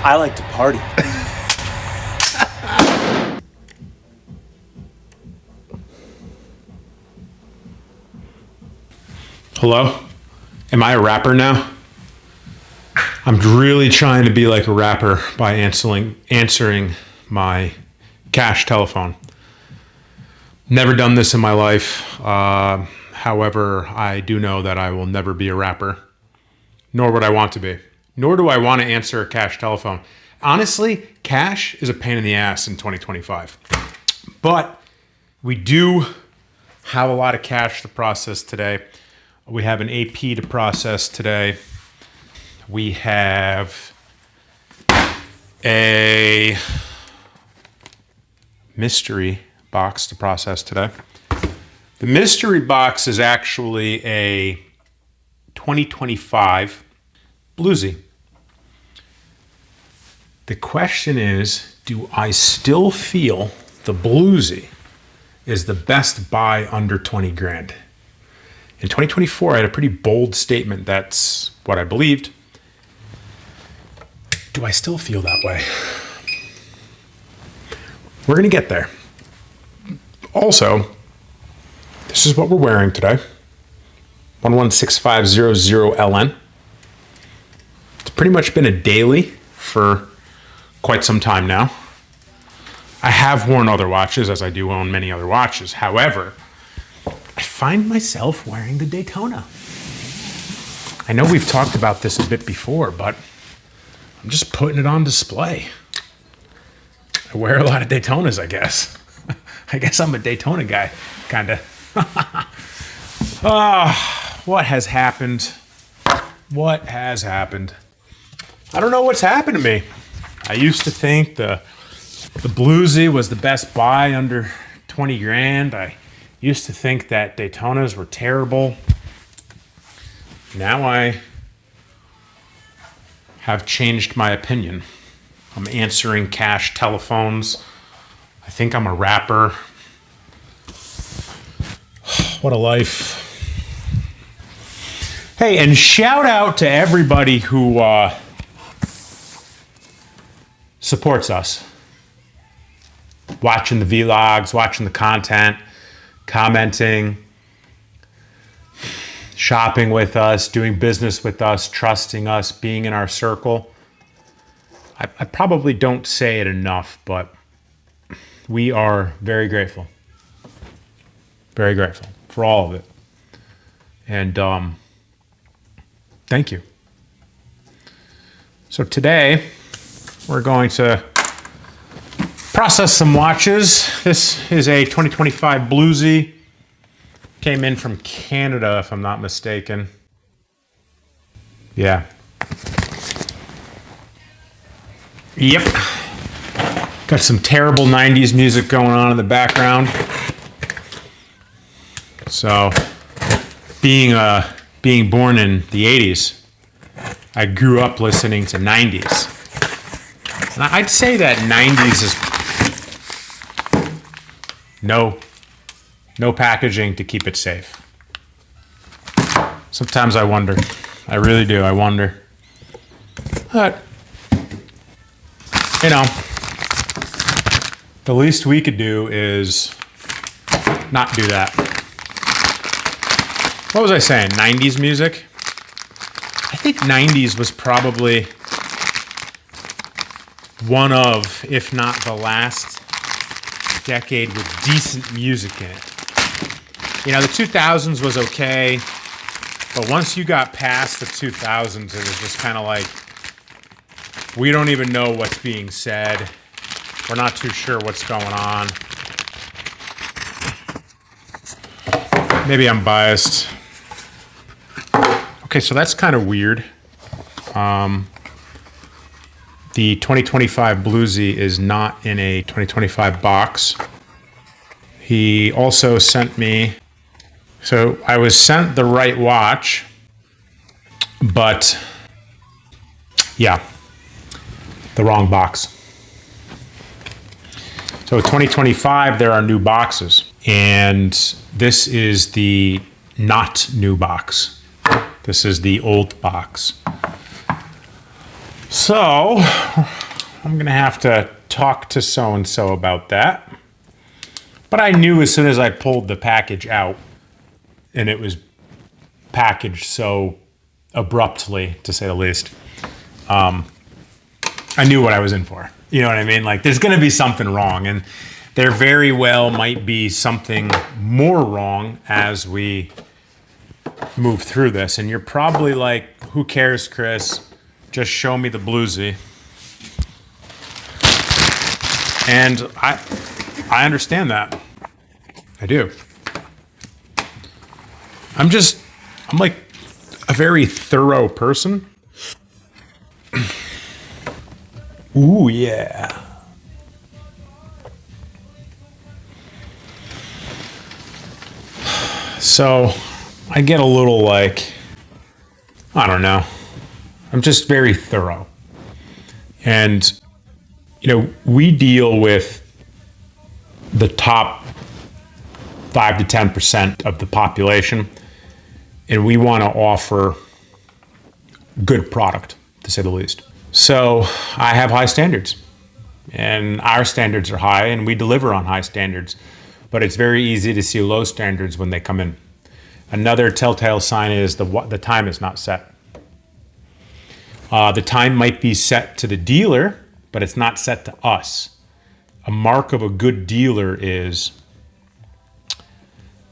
I like to party. Hello? Am I a rapper now? I'm really trying to be like a rapper by answering my cash telephone. Never done this in my life. However, I do know that I will never be a rapper, nor would I want to be. Nor do I want to answer a cash telephone. Honestly, cash is a pain in the ass in 2025. But we do have a lot of cash to process today. We have an AP to process today. We have a mystery box to process today. The mystery box is actually a 2025 bluesy. The question is, do I still feel the bluesy is the best buy under 20 grand? In 2024, I had a pretty bold statement. That's what I believed. Do I still feel that way? We're going to get there. Also, this is what we're wearing today. 116500LN. It's pretty much been a daily for quite some time now. I have worn other watches, as I do own many other watches. However, I find myself wearing the Daytona. I know we've talked about this a bit before, but I'm just putting it on display. I wear a lot of Daytonas, I guess. I guess I'm a Daytona guy, kind of. What has happened? What has happened? I don't know what's happened to me. I used to think the bluesy was the best buy under 20 grand. I used to think that Daytonas were terrible. Now I have changed my opinion. I'm answering cash telephones. I think I'm a rapper. What a life. Hey, and shout out to everybody who supports us. Watching the vlogs, watching the content, commenting, shopping with us, doing business with us, trusting us, being in our circle. I probably don't say it enough, but we are very grateful. Very grateful for all of it. And thank you. So today, we're going to process some watches. This is a 2025 bluesy. Came in from Canada, if I'm not mistaken. Yeah. Yep. Got some terrible 90s music going on in the background. So, being born in the 80s, I grew up listening to 90s. And I'd say that 90s is no packaging to keep it safe. Sometimes I wonder. I really do. I wonder. But, you know, the least we could do is not do that. What was I saying? 90s music? I think 90s was probably one of, if not the last decade with decent music in it. You know, the 2000s was okay, but once you got past the 2000s, it was just kind of like, we don't even know what's being said. We're not too sure what's going on. Maybe I'm biased. Okay, so that's kind of weird. The 2025 bluesy is not in a 2025 box. He also sent me, so I was sent the right watch, but yeah, the wrong box. So 2025, there are new boxes, and this is the not new box. This is the old box. So I'm going to have to talk to so-and-so about that. But I knew as soon as I pulled the package out, and it was packaged so abruptly, to say the least, I knew what I was in for. You know what I mean? Like, there's going to be something wrong, and there very well might be something more wrong as we move through this. And you're probably like, who cares, Chris? Just show me the bluesy. And I understand that. I do. I'm like a very thorough person. Ooh, yeah. So I get a little like, I don't know. I'm just very thorough. And, we deal with the top 5 to 10% of the population, and we want to offer good product, to say the least. So I have high standards, and our standards are high, and we deliver on high standards, but it's very easy to see low standards when they come in. Another telltale sign is the time is not set. The time might be set to the dealer, but it's not set to us. A mark of a good dealer is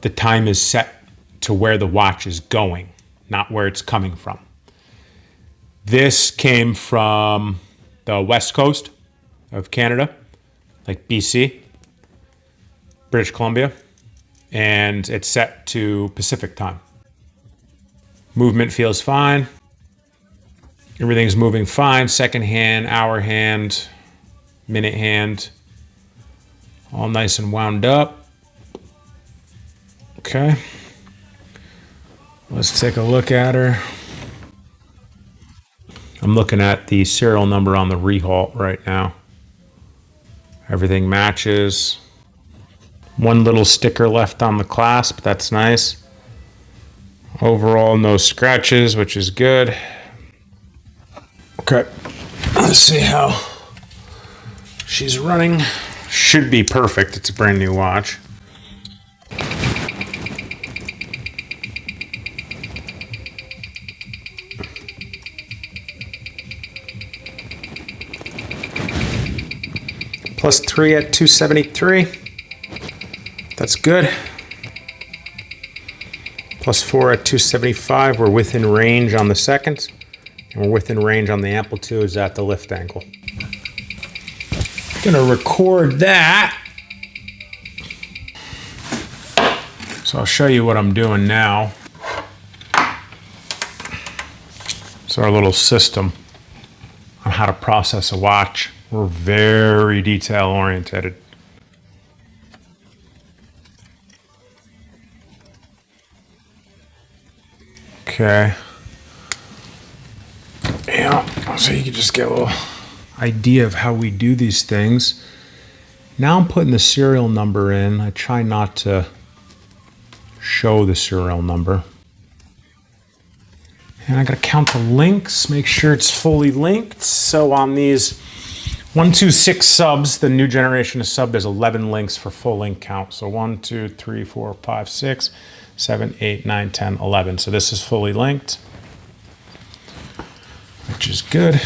the time is set to where the watch is going, not where it's coming from. This came from the west coast of Canada, like BC, British Columbia, and it's set to Pacific time. Movement feels fine. Everything's moving fine. Second hand, hour hand, minute hand, all nice and wound up. Okay. Let's take a look at her. I'm looking at the serial number on the Rehalt right now. Everything matches. One little sticker left on the clasp. That's nice. Overall, no scratches, which is good. Okay. Let's see how she's running. Should be perfect. It's a brand new watch. +3 at 273. That's good. +4 at 275. We're within range on the seconds. And we're within range on the amplitudes at the lift angle. Gonna record that. So I'll show you what I'm doing now. It's our little system on how to process a watch. We're very detail oriented. Okay. Yeah, so you can just get a little idea of how we do these things. Now I'm putting the serial number in. I try not to show the serial number. And I gotta count the links, make sure it's fully linked. So on these 126 subs, the new generation of sub, there's 11 links for full link count. So 1, 2, 3, 4, 5, 6, 7, 8, 9, 10, 11. So this is fully linked, which is good.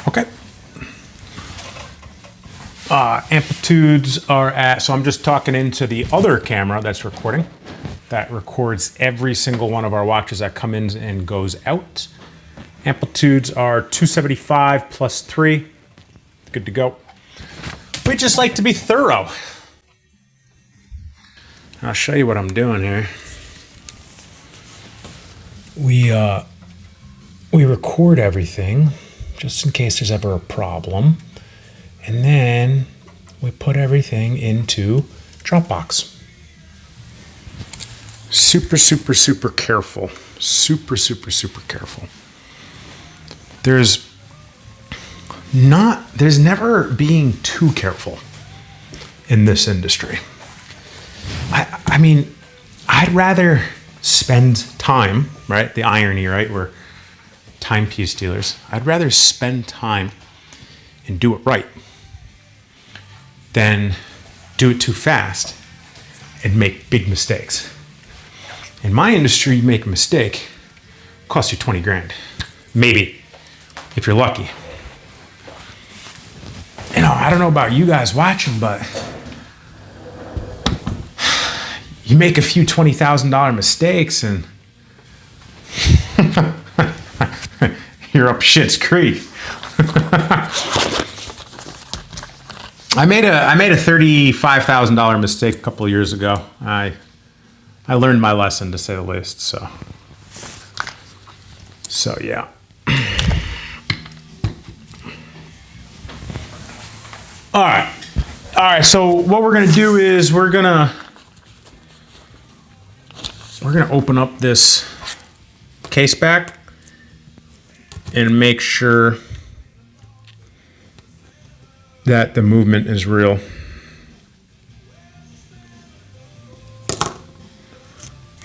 Okay. Amplitudes are at, so I'm just talking into the other camera that's recording. That records every single one of our watches that come in and goes out. Amplitudes are 275 +3. Good to go. We just like to be thorough. I'll show you what I'm doing here. We record everything just in case there's ever a problem. And then we put everything into Dropbox. Super, super, super careful. Super, super, super careful. There's never being too careful in this industry. I mean, I'd rather spend time, right? The irony, right? We're timepiece dealers. I'd rather spend time and do it right than do it too fast and make big mistakes. In my industry, you make a mistake, it costs you 20 grand. Maybe, if you're lucky. You know, I don't know about you guys watching, but you make a few $20,000 mistakes and you're up shit's creek. I made a $35,000 mistake a couple of years ago. I learned my lesson, to say the least. So yeah. All right. So what we're gonna do is we're gonna open up this case back and make sure that the movement is real.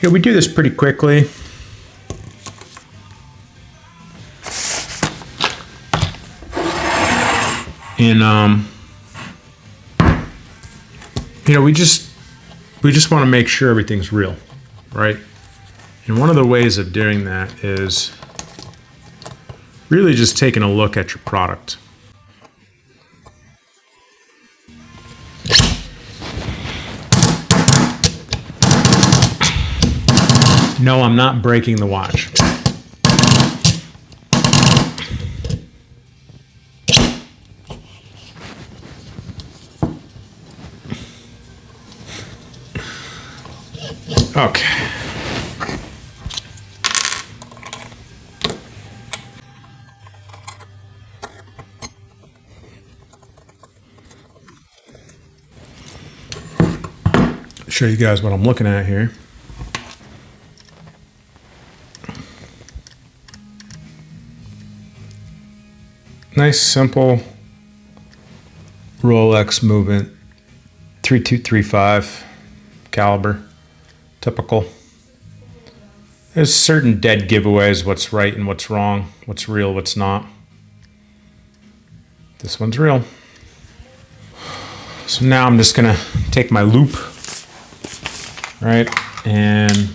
Yeah, we do this pretty quickly. And you know, we just want to make sure everything's real, right? And one of the ways of doing that is really just taking a look at your product. No, I'm not breaking the watch. Okay. Show you guys what I'm looking at here. Nice, simple Rolex movement, 3235 caliber, typical. There's certain dead giveaways, what's right and what's wrong, what's real, what's not. This one's real. So now I'm just gonna take my loop, right, and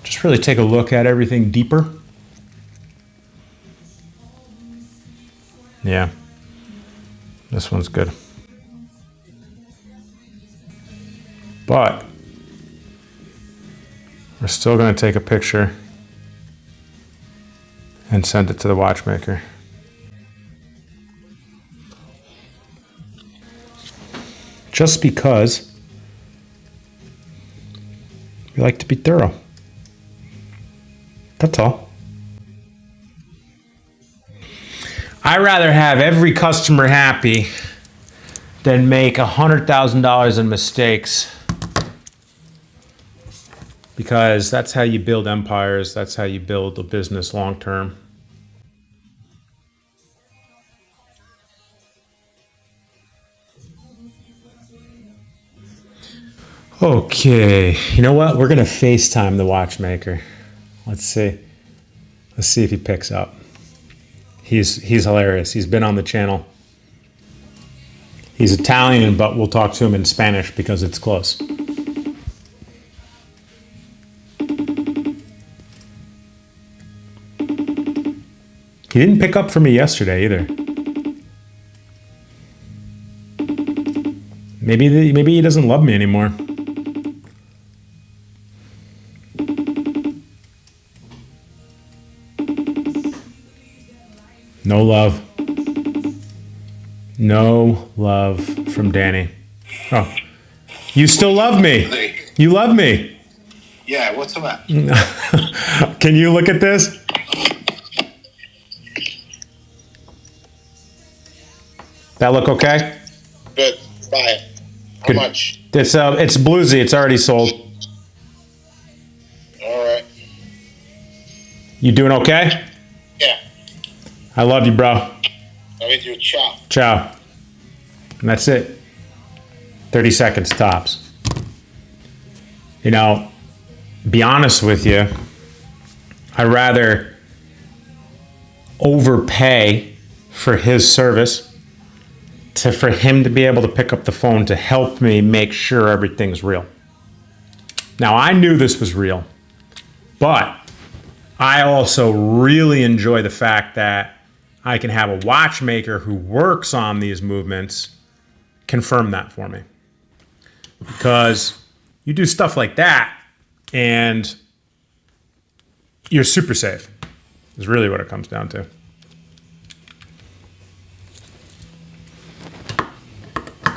just really take a look at everything deeper. Yeah, this one's good. But we're still going to take a picture and send it to the watchmaker. Just because we like to be thorough. That's all. I'd rather have every customer happy than make $100,000 in mistakes, because that's how you build empires. That's how you build a business long term. Okay, you know what? We're gonna FaceTime the watchmaker. Let's see if he picks up. He's hilarious. He's been on the channel. He's Italian, but we'll talk to him in Spanish because it's close. He didn't pick up for me yesterday either. Maybe he doesn't love me anymore. No love. No love from Danny. Oh, you still love me. You love me. Yeah, what's up? Can you look at this? That look okay? Good. Buy it. How much? It's bluesy. It's already sold. All right. You doing okay? Yeah. I love you, bro. Love you. Ciao. Ciao. And that's it. 30 seconds tops. You know, be honest with you, I'd rather overpay for his service for him to be able to pick up the phone to help me make sure everything's real. Now, I knew this was real, but I also really enjoy the fact that I can have a watchmaker who works on these movements confirm that for me. Because you do stuff like that and you're super safe, is really what it comes down to.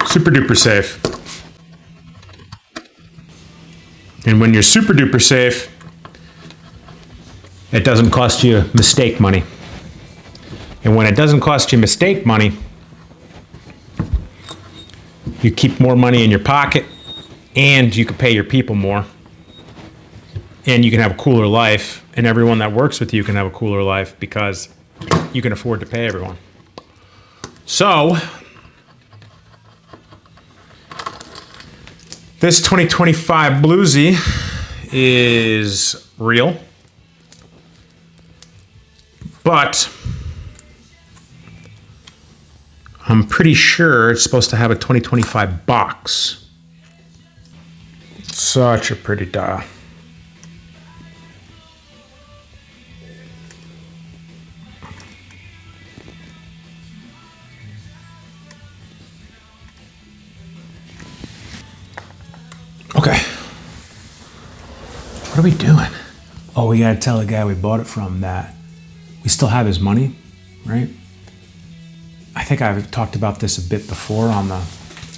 Super duper safe. And when you're super duper safe, it doesn't cost you mistake money. And when it doesn't cost you mistake money, you keep more money in your pocket and you can pay your people more. And you can have a cooler life, and everyone that works with you can have a cooler life because you can afford to pay everyone. So, this 2025 bluesy is real, but I'm pretty sure it's supposed to have a 2025 box. Such a pretty dial. Okay. What are we doing? Oh, we gotta tell the guy we bought it from that we still have his money, right? I think I've talked about this a bit before on the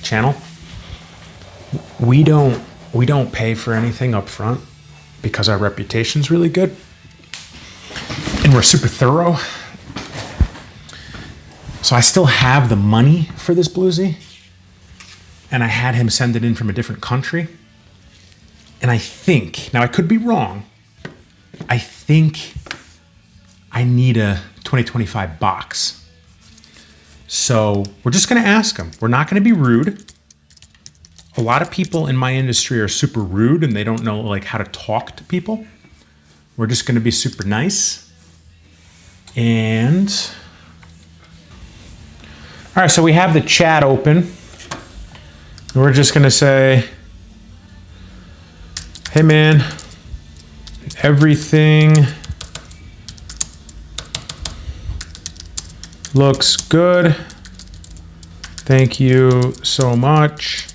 channel. We don't pay for anything up front because our reputation's really good and we're super thorough. So I still have the money for this bluesy, and I had him send it in from a different country. And I think, now I could be wrong, I think I need a 2025 box. So we're just gonna ask him. We're not gonna be rude. A lot of people in my industry are super rude and they don't know like how to talk to people. We're just gonna be super nice. And, all right, so we have the chat open. We're just gonna say, hey man, everything looks good. Thank you so much.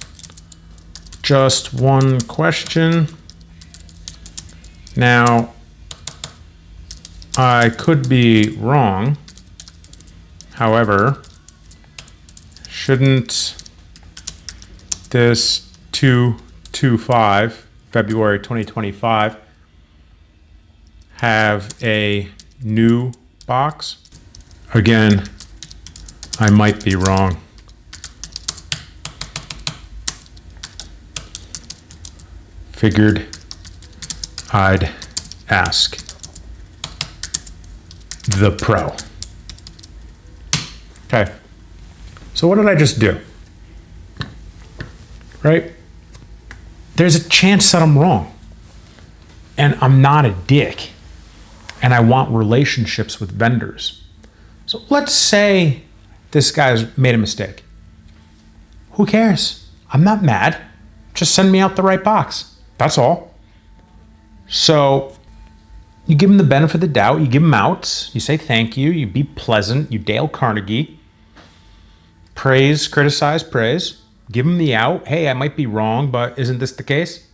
Just one question. Now, I could be wrong. However, shouldn't this 2/25 February 2025 have a new box? Again, I might be wrong. Figured I'd ask the pro. Okay, so what did I just do? Right? There's a chance that I'm wrong. And I'm not a dick. And I want relationships with vendors. So let's say this guy's made a mistake. Who cares? I'm not mad. Just send me out the right box. That's all. So you give him the benefit of the doubt. You give him out. You say thank you. You be pleasant. You Dale Carnegie. Praise, criticize, praise. Give him the out. Hey, I might be wrong, but isn't this the case?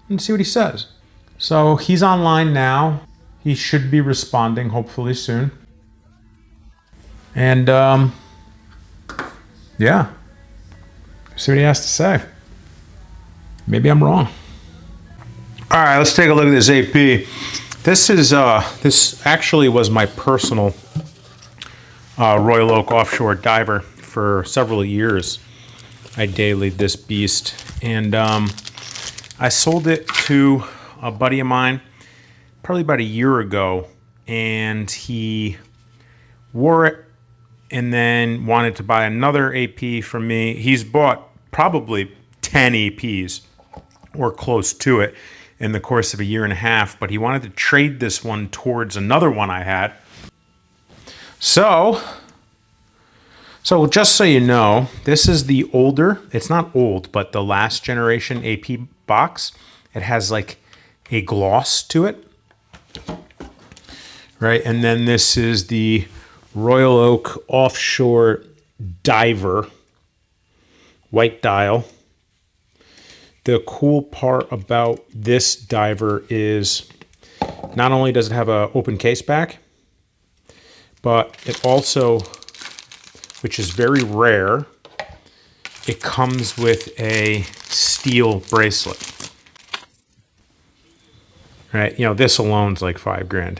And see what he says. So he's online now. He should be responding hopefully soon. And yeah, see what he has to say. Maybe I'm wrong. All right, let's take a look at this AP. This actually was my personal Royal Oak offshore diver for several years. I dailied this beast, and I sold it to a buddy of mine probably about a year ago, and he wore it and then wanted to buy another AP from me. He's bought probably 10 APs or close to it, in the course of a year and a half, but he wanted to trade this one towards another one I had. So just so you know, this is the older, it's not old, but the last generation AP box. It has like a gloss to it, right? And then this is the Royal Oak Offshore Diver white dial. The cool part about this diver is not only does it have an open case back, but it also, which is very rare, it comes with a steel bracelet. Right, you know, this alone's like $5,000.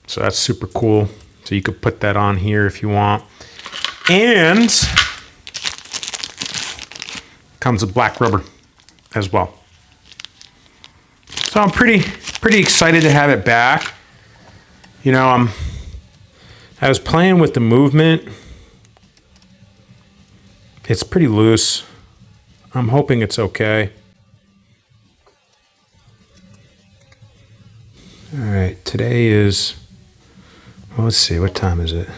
So that's super cool. So you could put that on here if you want. And comes with black rubber as well. So I'm pretty excited to have it back. You know, I was playing with the movement. It's pretty loose. I'm hoping it's okay. All right, today is, well, let's see, what time is it?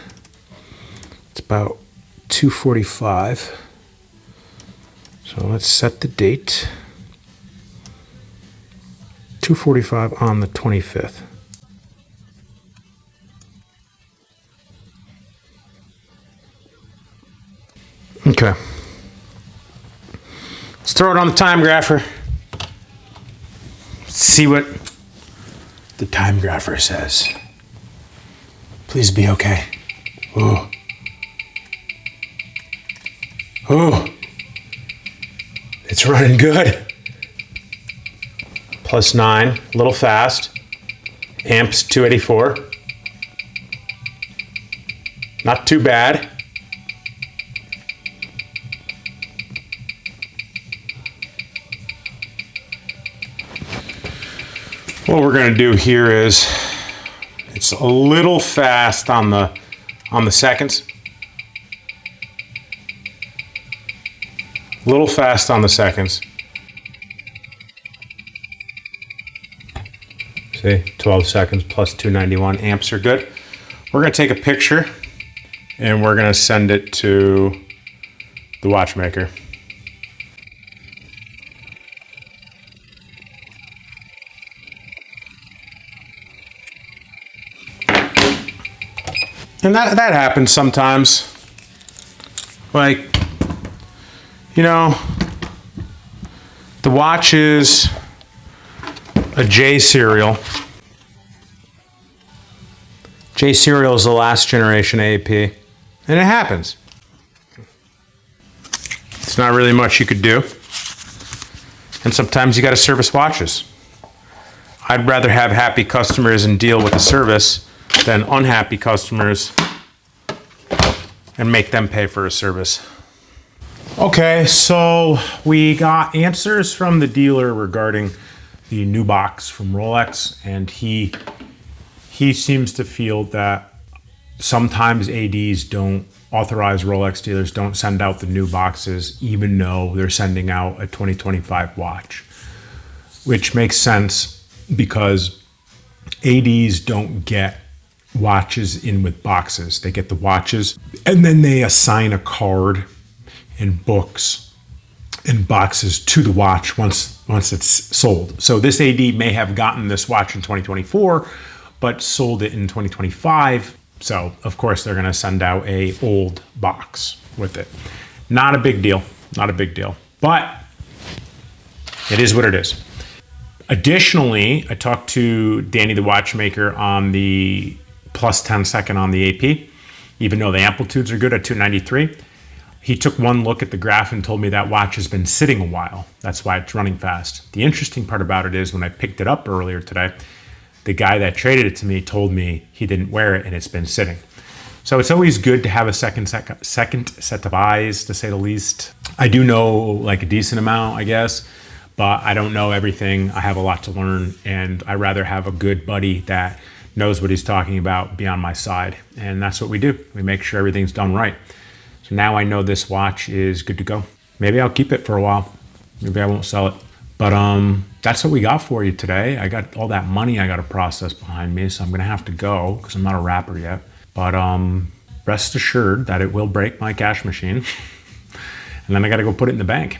It's about 2:45. So let's set the date. 2:45 on the 25th. Okay. Let's throw it on the time grapher. See what the time grapher says. Please be okay. Oh. Oh. It's running good. +9, a little fast. Amps 284. Not too bad. What we're going to do here is, it's a little fast on the seconds. A little fast on the seconds. See, 12 seconds plus 291 amps are good. We're going to take a picture and we're going to send it to the watchmaker. And that happens sometimes. Like, you know, the watch is a J serial. J serial is the last generation AP, and it happens. It's not really much you could do. And sometimes you got to service watches. I'd rather have happy customers and deal with the service than unhappy customers and make them pay for a service. Okay, so we got answers from the dealer regarding the new box from Rolex, and he seems to feel that sometimes ADs don't authorize, Rolex dealers don't send out the new boxes even though they're sending out a 2025 watch, which makes sense because ADs don't get watches in with boxes. They get the watches and then they assign a card and books and boxes to the watch once it's sold. So this AD may have gotten this watch in 2024 but sold it in 2025. So of course they're going to send out a old box with it. Not a big deal, not a big deal, but it is what it is. Additionally, I talked to Danny the watchmaker on the plus 10 second on the AP, even though the amplitudes are good at 293. He took one look at the graph and told me that watch has been sitting a while. That's why it's running fast. The interesting part about it is when I picked it up earlier today, the guy that traded it to me told me he didn't wear it and it's been sitting. So it's always good to have a second set of eyes, to say the least. I do know like a decent amount, I guess, but I don't know everything. I have a lot to learn, and I rather have a good buddy that knows what he's talking about be on my side. And that's what we do. We make sure everything's done right. So now I know this watch is good to go. Maybe I'll keep it for a while. Maybe I won't sell it, But that's what we got for you today. I got all that money I got to process behind me, so I'm gonna have to go because I'm not a rapper yet. But rest assured that it will break my cash machine, and then I got to go put it in the bank.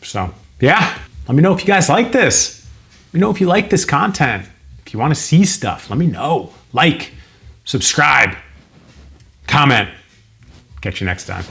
So yeah, let me know if you guys like this. Let me know if you like this content. If you want to see stuff, let me know. Like, subscribe, comment. Catch you next time.